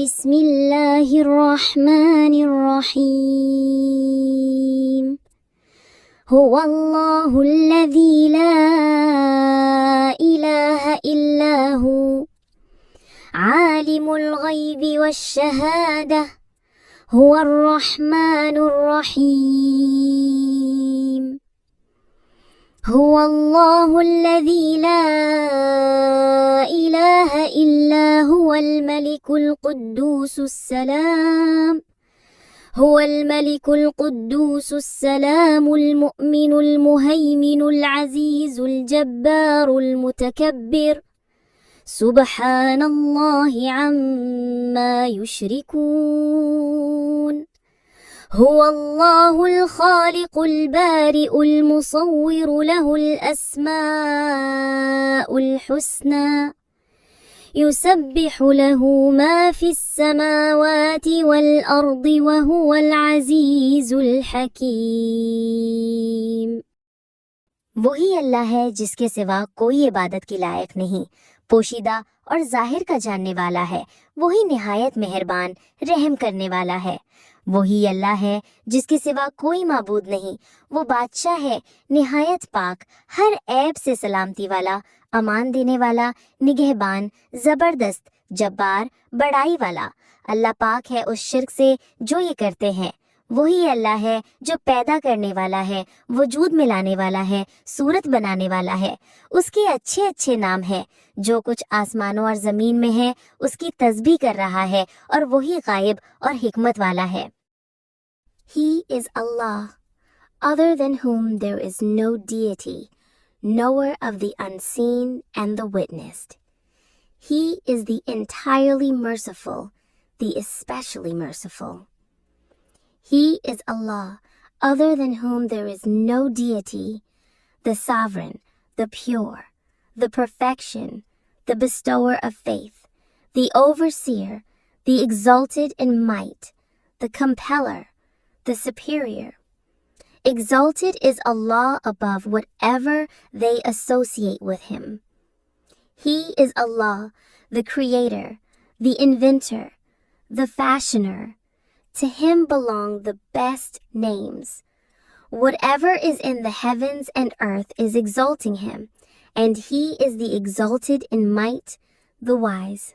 بسم اللہ الرحمن الرحیم هو اللہ الذی لا الہ الا ہو عالم الغیب والشہادہ هو الرحمن الرحیم هو اللہ الذی لا الہ الا هو الملک القدوس السلام هو الملك القدوس السلام المؤمن المهيمن العزيز الجبار المتكبر سبحان الله عما يشركون هو الله الخالق البارئ المصور له الأسماء الحسنى يسبح له ما في السماوات والأرض وهو العزيز الحكيم۔ وہی اللہ ہے جس کے سوا کوئی عبادت کی لائق نہیں، پوشیدہ اور ظاہر کا جاننے والا ہے، وہی نہایت مہربان رحم کرنے والا ہے۔ وہی اللہ ہے جس کے سوا کوئی معبود نہیں، وہ بادشاہ ہے نہایت پاک، ہر عیب سے سلامتی والا، امان دینے والا، نگہبان، زبردست، جبار، بڑائی والا۔ اللہ پاک ہے اس شرک سے جو یہ کرتے ہیں۔ وہی اللہ ہے جو پیدا کرنے والا ہے، وجود میں لانے والا ہے، صورت بنانے والا ہے۔ اس کے اچھے اچھے نام ہیں، جو کچھ آسمانوں اور زمین میں ہے اس کی تسبیح کر رہا ہے، اور وہی غائب اور حکمت والا ہے۔ He is Allah, other than whom there is no deity, knower of the unseen and the witnessed. He is the entirely merciful, the especially merciful. He is Allah, other than whom there is no deity, the sovereign, the pure, the perfection, the bestower of faith, the overseer, the exalted in might, the compeller, the superior. Exalted is Allah above whatever they associate with Him. He is Allah, the Creator, the Inventor, the Fashioner. To Him belong the best names. Whatever is in the heavens and earth is exalting Him, and He is the exalted in might, the wise.